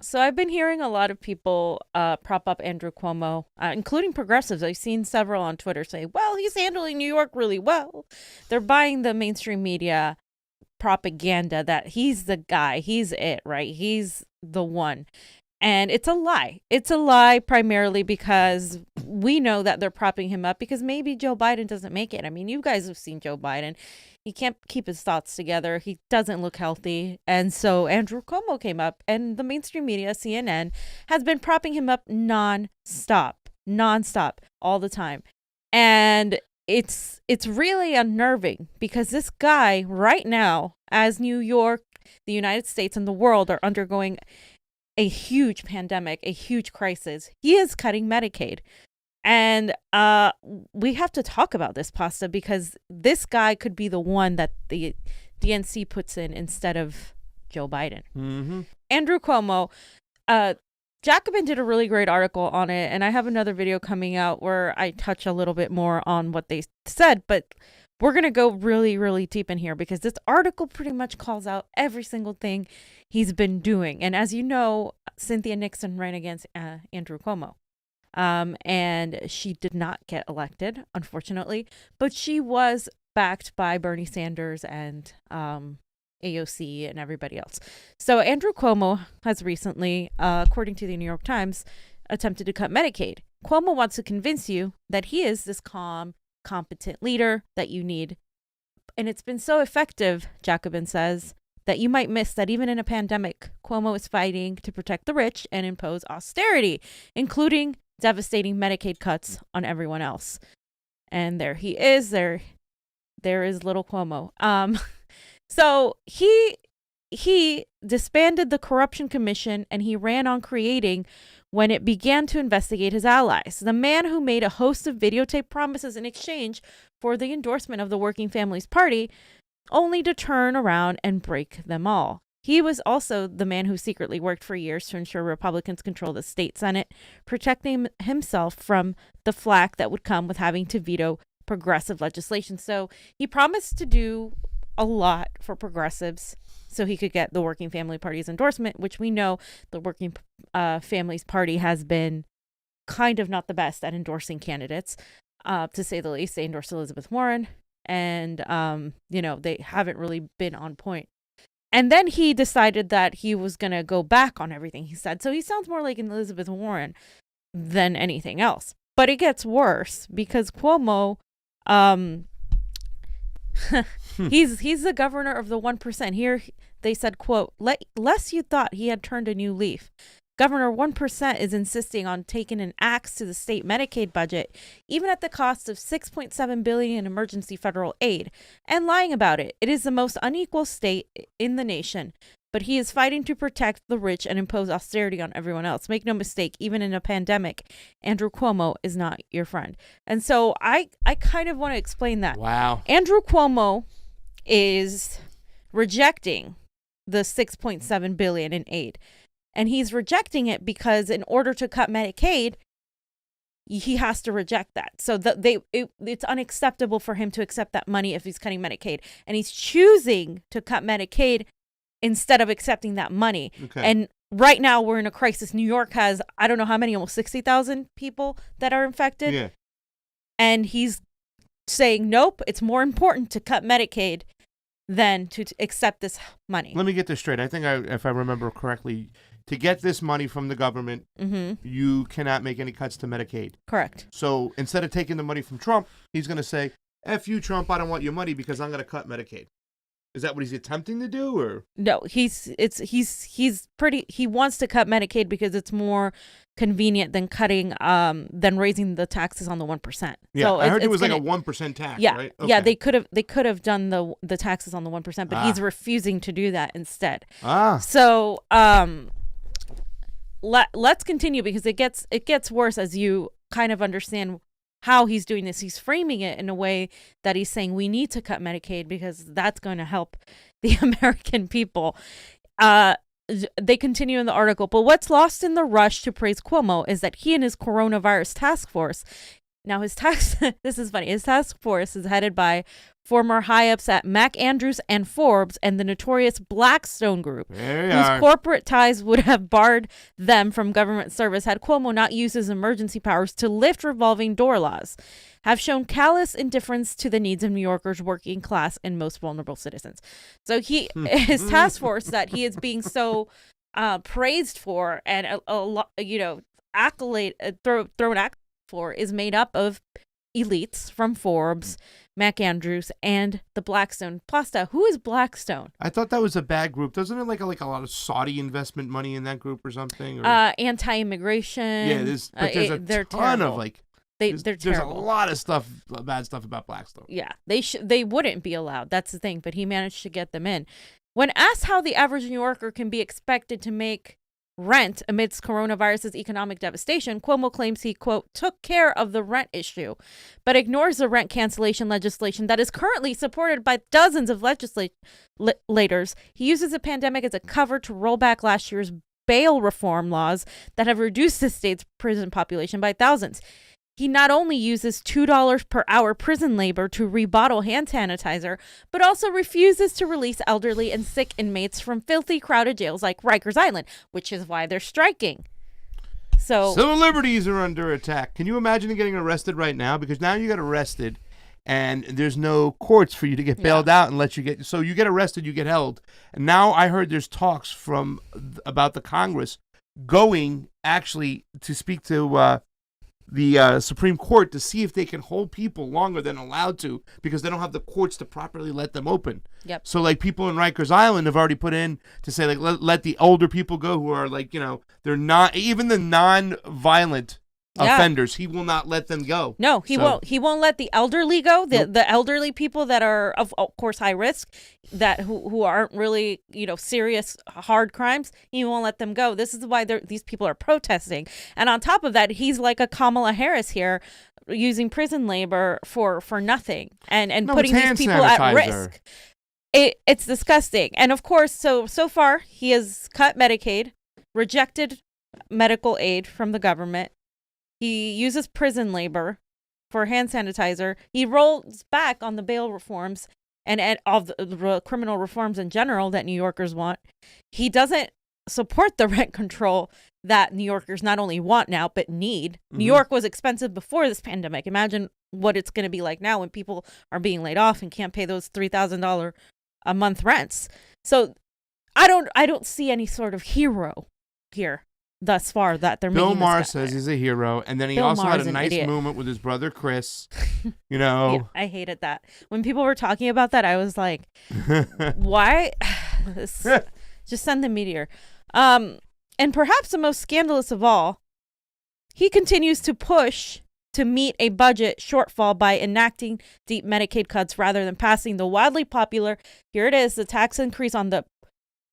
So I've been hearing a lot of people prop up Andrew Cuomo, including progressives. I've seen several on Twitter say, well, he's handling New York really well. They're buying the mainstream media propaganda that he's the guy, he's it, right? He's the one. And it's a lie. It's a lie primarily because we know that they're propping him up because maybe Joe Biden doesn't make it. I mean, you guys have seen Joe Biden. He can't keep his thoughts together. He doesn't look healthy. And so Andrew Cuomo came up, and the mainstream media, CNN, has been propping him up nonstop, all the time. And it's really unnerving because this guy right now, as New York, the United States, and the world are undergoing a huge pandemic, a huge crisis, he is cutting Medicaid. And we have to talk about this, Pasta, because this guy could be the one that the DNC puts in instead of Joe Biden. Mm-hmm. Andrew Cuomo, Jacobin did a really great article on it, and I have another video coming out where I touch a little bit more on what they said, but we're going to go really, really deep in here because this article pretty much calls out every single thing he's been doing. And as you know, Cynthia Nixon ran against Andrew Cuomo. And she did not get elected, unfortunately, but she was backed by Bernie Sanders and AOC and everybody else. So Andrew Cuomo has recently, according to the New York Times, attempted to cut Medicaid. Cuomo wants to convince you that he is this calm, competent leader that you need. And it's been so effective, Jacobin says, that you might miss that even in a pandemic, Cuomo is fighting to protect the rich and impose austerity, including devastating Medicaid cuts on everyone else. And there he is. There is little Cuomo. So he disbanded the Corruption Commission and he ran on creating when it began to investigate his allies. The man who made a host of videotape promises in exchange for the endorsement of the Working Families Party, only to turn around and break them all. He was also the man who secretly worked for years to ensure Republicans control the state Senate, protecting himself from the flack that would come with having to veto progressive legislation. So he promised to do a lot for progressives so he could get the Working Family Party's endorsement, which we know the Working Families Party has been kind of not the best at endorsing candidates, to say the least. They endorsed Elizabeth Warren, and, they haven't really been on point. And then he decided that he was going to go back on everything he said. So he sounds more like an Elizabeth Warren than anything else. But it gets worse because Cuomo, he's the governor of the 1%. Here they said, quote, lest you thought he had turned a new leaf. Governor 1% is insisting on taking an axe to the state Medicaid budget, even at the cost of $6.7 billion in emergency federal aid, and lying about it. It is the most unequal state in the nation, but he is fighting to protect the rich and impose austerity on everyone else. Make no mistake, even in a pandemic, Andrew Cuomo is not your friend. And so I kind of want to explain that. Wow. Andrew Cuomo is rejecting the $6.7 billion in aid. And he's rejecting it because in order to cut Medicaid, he has to reject that. So it's unacceptable for him to accept that money if he's cutting Medicaid. And he's choosing to cut Medicaid instead of accepting that money. Okay. And right now we're in a crisis. New York has, I don't know how many, almost 60,000 people that are infected. Yeah. And he's saying, nope, it's more important to cut Medicaid than to accept this money. Let me get this straight. I think if I remember correctly, to get this money from the government, you cannot make any cuts to Medicaid. Correct. So instead of taking the money from Trump, he's going to say, F you, Trump, I don't want your money because I'm going to cut Medicaid. Is that what he's attempting to do, or? No, he wants to cut Medicaid because it's more convenient than than raising the taxes on the 1%. Yeah, so I heard it was like a 1% tax, yeah, right? Okay. Yeah, they could have done the taxes on the 1%, but he's refusing to do that instead. So let's continue because it gets worse as you kind of understand how he's doing this. He's framing it in a way that he's saying we need to cut Medicaid because that's going to help the American people. They continue in the article, but what's lost in the rush to praise Cuomo is that he and his coronavirus task force Now his task, this is funny, his task force is headed by former high-ups at McAndrews and Forbes and the notorious Blackstone Group, whose corporate ties would have barred them from government service had Cuomo not used his emergency powers to lift revolving door laws, have shown callous indifference to the needs of New Yorkers' working class and most vulnerable citizens. So his task force that he is being so praised for and thrown accolades for is made up of elites from Forbes, McAndrews, and the Blackstone. Plasta, who is Blackstone? I thought that was a bad group. Doesn't it like a lot of Saudi investment money in that group or something? Or... Anti-immigration. Yeah, there's a ton terrible. of like. They're there's terrible. a lot of stuff, bad stuff about Blackstone. Yeah, they wouldn't be allowed. That's the thing. But he managed to get them in. When asked how the average New Yorker can be expected to make rent amidst coronavirus's economic devastation, Cuomo claims he, quote, took care of the rent issue, but ignores the rent cancellation legislation that is currently supported by dozens of legislators. He uses the pandemic as a cover to roll back last year's bail reform laws that have reduced the state's prison population by thousands. He not only uses $2 per hour prison labor to rebottle hand sanitizer, but also refuses to release elderly and sick inmates from filthy, crowded jails like Rikers Island, which is why they're striking. So civil liberties are under attack. Can you imagine getting arrested right now? Because now you got arrested, and there's no courts for you to get bailed out and let you get. So you get arrested, you get held, and now I heard there's talks about the Congress going actually to speak to. The Supreme Court to see if they can hold people longer than allowed to because they don't have the courts to properly let them open. Yep. So like people in Rikers Island have already put in to say like let the older people go who are like, they're not even the non-violent offenders. He will not let them go. No, he won't. He won't let the elderly go. The elderly people that are of course high risk, that who aren't really serious hard crimes. He won't let them go. This is why these people are protesting. And on top of that, he's like a Kamala Harris here, using prison labor for nothing and putting these people at risk. It's disgusting. And of course, so far he has cut Medicaid, rejected medical aid from the government. He uses prison labor for hand sanitizer. He rolls back on the bail reforms and all the criminal reforms in general that New Yorkers want. He doesn't support the rent control that New Yorkers not only want now, but need. Mm-hmm. New York was expensive before this pandemic. Imagine what it's going to be like now when people are being laid off and can't pay those $3,000 a month rents. So I don't see any sort of hero here thus far that they're making. Bill Maher says he's a hero, and then he also had a nice moment with his brother Chris. Yeah, I hated that. When people were talking about that, I was like, why? Just send the meteor. And perhaps the most scandalous of all, he continues to push to meet a budget shortfall by enacting deep Medicaid cuts rather than passing the wildly popular, here it is, the tax increase on the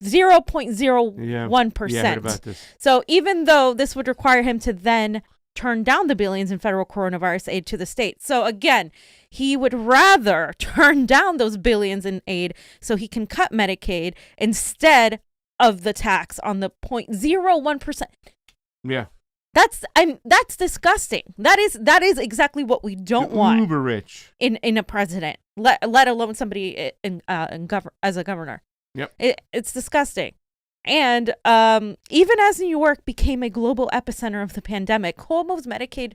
0.01%. Yeah, I heard about this. So even though this would require him to then turn down the billions in federal coronavirus aid to the state. So again, he would rather turn down those billions in aid so he can cut Medicaid instead of the tax on the 0.01%. Yeah. That's disgusting. That is exactly what we don't want. Uber rich in a president, let alone somebody as a governor. Yep. It's disgusting. And even as New York became a global epicenter of the pandemic, Cuomo's Medicaid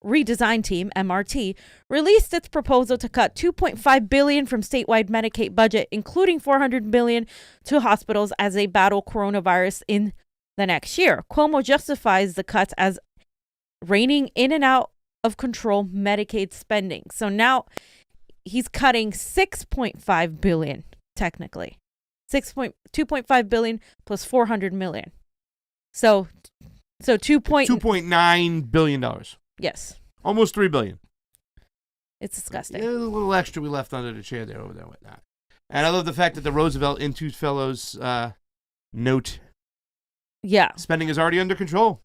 redesign team, MRT, released its proposal to cut $2.5 billion from statewide Medicaid budget, including $400 billion to hospitals as they battle coronavirus in the next year. Cuomo justifies the cuts as reining in and out of control Medicaid spending. So now he's cutting $6.5 billion, technically. 2.5 billion plus 400 million. So $2.9 billion. Yes. Almost $3 billion. It's disgusting. Yeah, a little extra we left under the chair there over there with that. And I love the fact that the Roosevelt Institute Fellows note. Yeah. Spending is already under control.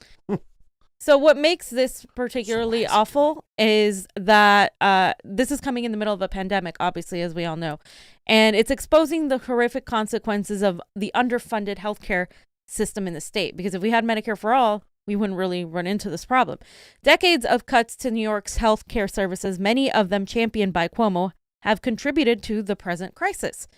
So what makes this particularly awful is that this is coming in the middle of a pandemic, obviously, as we all know. And it's exposing the horrific consequences of the underfunded healthcare system in the state. Because if we had Medicare for all, we wouldn't really run into this problem. Decades of cuts to New York's health care services, many of them championed by Cuomo, have contributed to the present crisis.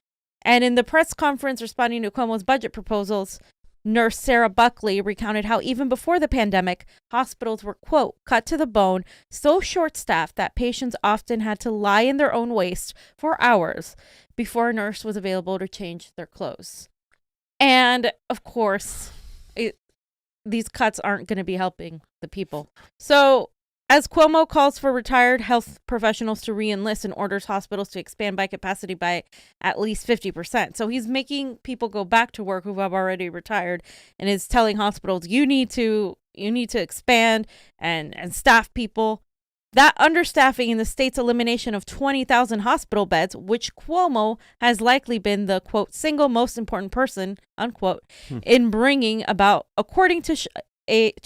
And in the press conference responding to Cuomo's budget proposals, nurse Sarah Buckley recounted how even before the pandemic, hospitals were, quote, cut to the bone, so short-staffed that patients often had to lie in their own waste for hours before a nurse was available to change their clothes. And, of course, these cuts aren't going to be helping the people. So, as Cuomo calls for retired health professionals to re-enlist and orders hospitals to expand by capacity by at least 50%. So he's making people go back to work who have already retired and is telling hospitals, you need to expand and staff people. That understaffing in the state's elimination of 20,000 hospital beds, which Cuomo has likely been the, quote, single most important person, unquote, in bringing about, according to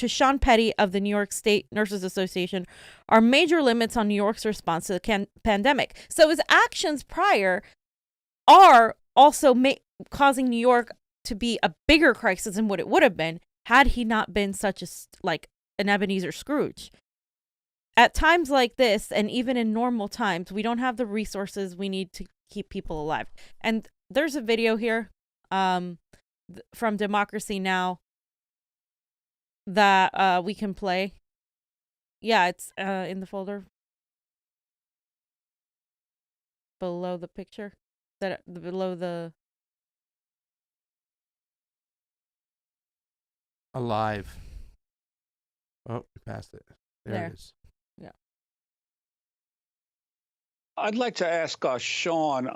Sean Petty of the New York State Nurses Association, are major limits on New York's response to the pandemic. So his actions prior are also causing New York to be a bigger crisis than what it would have been had he not been such an Ebenezer Scrooge. At times like this, and even in normal times, we don't have the resources we need to keep people alive. And there's a video here from Democracy Now! That we can play. Yeah, it's in the folder below the picture. Below the Alive. Oh, we passed it. There it is. Yeah. I'd like to ask Sean,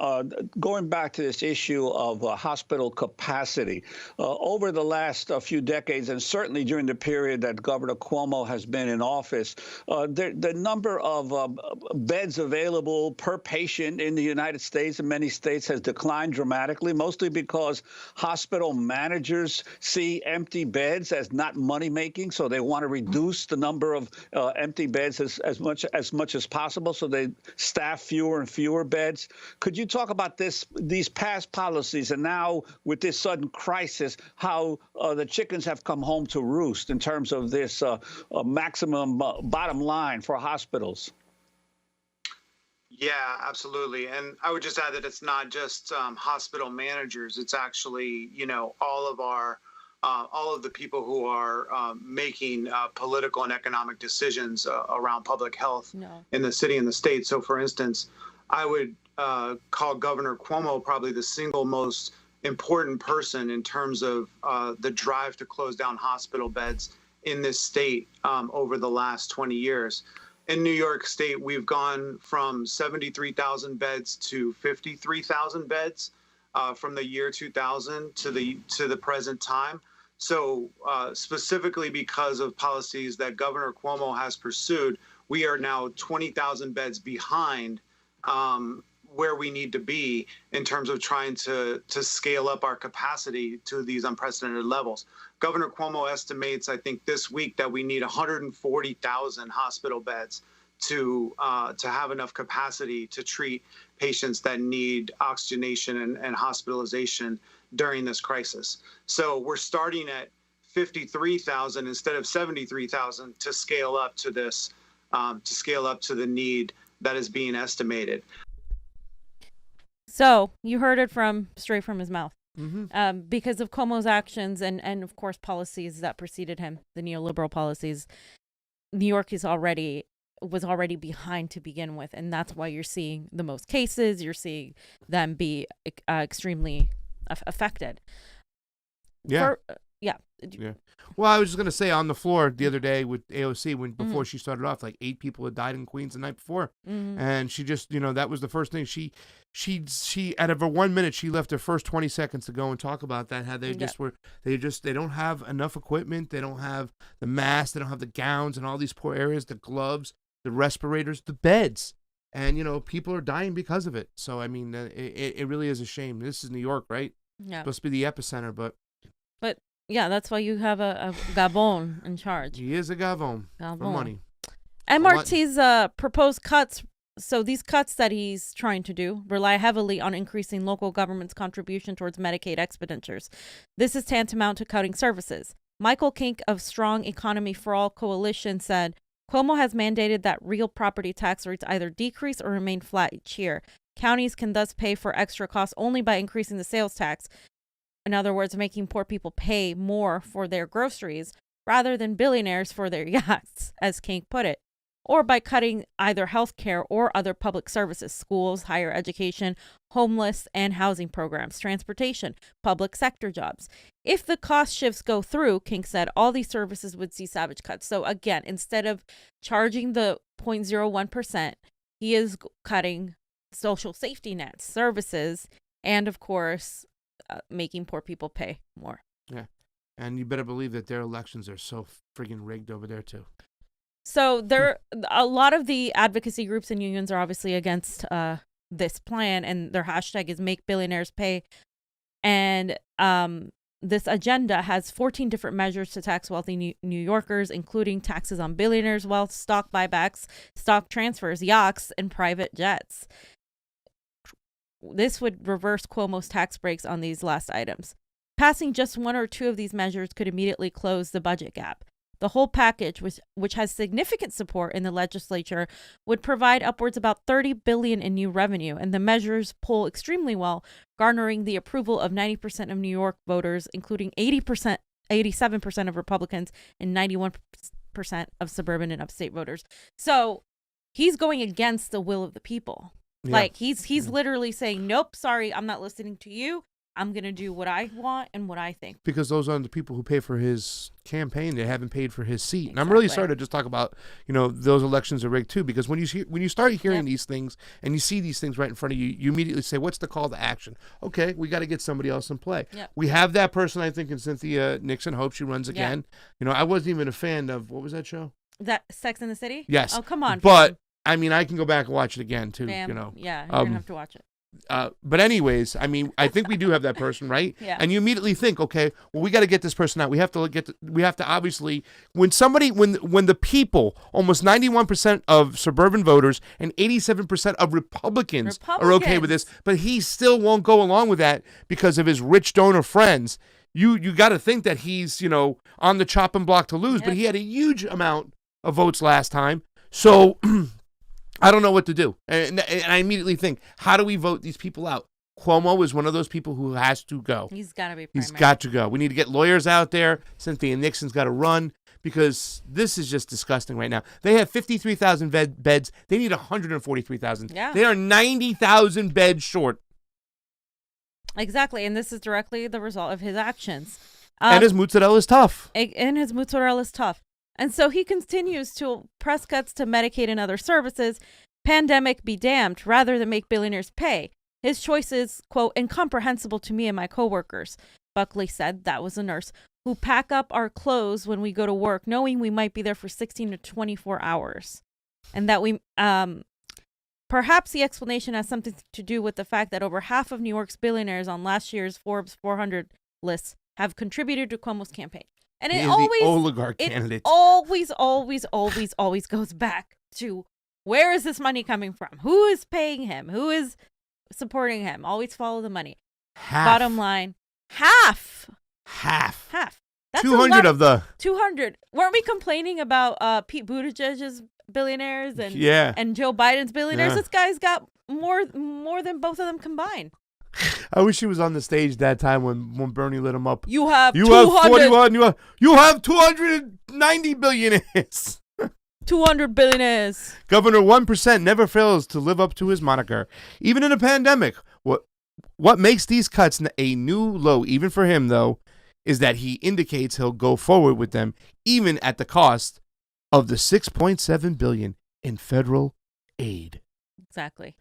going back to this issue of hospital capacity, over the last few decades, and certainly during the period that Governor Cuomo has been in office, the number of beds available per patient in the United States and many states has declined dramatically, mostly because hospital managers see empty beds as not money-making, so they want to reduce the number of empty beds as much as possible, so they staff fewer and fewer beds. Could you talk about these past policies, and now with this sudden crisis, how the chickens have come home to roost in terms of this maximum bottom line for hospitals? Yeah, absolutely. And I would just add that it's not just hospital managers. It's actually, all of the people who are making political and economic decisions around public health in the city and the state. So, for instance, I would call Governor Cuomo probably the single most important person in terms of the drive to close down hospital beds in this state over the last 20 years. In New York State, we've gone from 73,000 beds to 53,000 beds from the year 2000 to the present time. So specifically because of policies that Governor Cuomo has pursued, we are now 20,000 beds behind where we need to be in terms of trying to scale up our capacity to these unprecedented levels. Governor Cuomo estimates, I think this week, that we need 140,000 hospital beds to have enough capacity to treat patients that need oxygenation and hospitalization during this crisis. So we're starting at 53,000 instead of 73,000 to scale up to this, to scale up to the need that is being estimated. So you heard it straight from his mouth. Mm-hmm. Because of Cuomo's actions and of course policies that preceded him, the neoliberal policies, New York was already behind to begin with, and that's why you're seeing the most cases. You're seeing them be extremely affected. Yeah. Yeah. Well, I was just gonna say, on the floor the other day with AOC, before she started off, like 8 people had died in Queens the night before, and she just, that was the first thing she out of her 1 minute, she left her first 20 seconds to go and talk about that. How they they don't have enough equipment, they don't have the masks, they don't have the gowns and all these poor areas, the gloves, the respirators, the beds, and people are dying because of it. So I mean, it really is a shame. This is New York, right? Yeah. Supposed to be the epicenter, but. Yeah, that's why you have a Gabon in charge. He is a Gabon for money. MRT's proposed cuts, so these cuts that he's trying to do, rely heavily on increasing local government's contribution towards Medicaid expenditures. This is tantamount to cutting services. Michael Kink of Strong Economy for All Coalition said, Cuomo has mandated that real property tax rates either decrease or remain flat each year. Counties can thus pay for extra costs only by increasing the sales tax. In other words, making poor people pay more for their groceries rather than billionaires for their yachts, as Kink put it, or by cutting either health care or other public services, schools, higher education, homeless and housing programs, transportation, public sector jobs. If the cost shifts go through, Kink said, all these services would see savage cuts. So again, instead of charging the 0.01%, he is cutting social safety nets, services, and of course, making poor people pay more. Yeah. And you better believe that their elections are so friggin' rigged over there, too. So there, a lot of the advocacy groups and unions are obviously against this plan, and their hashtag is Make Billionaires Pay. And this agenda has 14 different measures to tax wealthy New Yorkers, including taxes on billionaires' wealth, stock buybacks, stock transfers, yachts, and private jets. This would reverse Cuomo's tax breaks on these last items. Passing just one or two of these measures could immediately close the budget gap. The whole package, which has significant support in the legislature, would provide upwards about $30 billion in new revenue, and the measures poll extremely well, garnering the approval of 90% of New York voters, including 87% of Republicans and 91% of suburban and upstate voters. So he's going against the will of the people. Yeah. Like he's literally saying, nope, sorry, I'm not listening to you. I'm going to do what I want and what I think. Because those are the people who pay for his campaign. They haven't paid for his seat. Exactly. And I'm really sorry to just talk about, those elections are rigged too. Because when you start hearing these things and you see these things right in front of you, you immediately say, what's the call to action? Okay, we got to get somebody else in play. Yep. We have that person, I think, in Cynthia Nixon. Hope she runs again. Yep. I wasn't even a fan of, what was that show? That Sex and the City? Yes. Oh, come on. But, I mean, I can go back and watch it again too. Yeah, you're going to have to watch it. But anyways, I mean, I think we do have that person, right? Yeah. And you immediately think, okay, well, we got to get this person out. We have to obviously, when the people, almost 91% of suburban voters and 87% of Republicans are okay with this, but he still won't go along with that because of his rich donor friends. You got to think that he's, on the chopping block to lose, but he had a huge amount of votes last time. So I don't know what to do. And I immediately think, how do we vote these people out? Cuomo is one of those people who has to go. He's got to be primary. He's got to go. We need to get lawyers out there. Cynthia Nixon's got to run because this is just disgusting right now. They have 53,000 beds. They need 143,000. Yeah. They are 90,000 beds short. Exactly. And this is directly the result of his actions. And his mozzarella is tough. And so he continues to press cuts to Medicaid and other services. Pandemic be damned, rather than make billionaires pay. His choice is, quote, incomprehensible to me and my coworkers. Buckley said, that was a nurse, who pack up our clothes when we go to work, knowing we might be there for 16 to 24 hours. And that we, perhaps the explanation has something to do with the fact that over half of New York's billionaires on last year's Forbes 400 list have contributed to Cuomo's campaign. And it always goes back to, where is this money coming from? Who is paying him? Who is supporting him? Always follow the money. Bottom line, half. That's 200 of the 200. Weren't we complaining about Pete Buttigieg's billionaires and Joe Biden's billionaires? Yeah. This guy's got more than both of them combined. I wish he was on the stage that time when Bernie lit him up. You have 41. You have 290 billionaires. 200 billionaires. Governor 1% never fails to live up to his moniker, even in a pandemic. What makes these cuts a new low, even for him, though, is that he indicates he'll go forward with them, even at the cost of the $6.7 billion in federal aid. Exactly.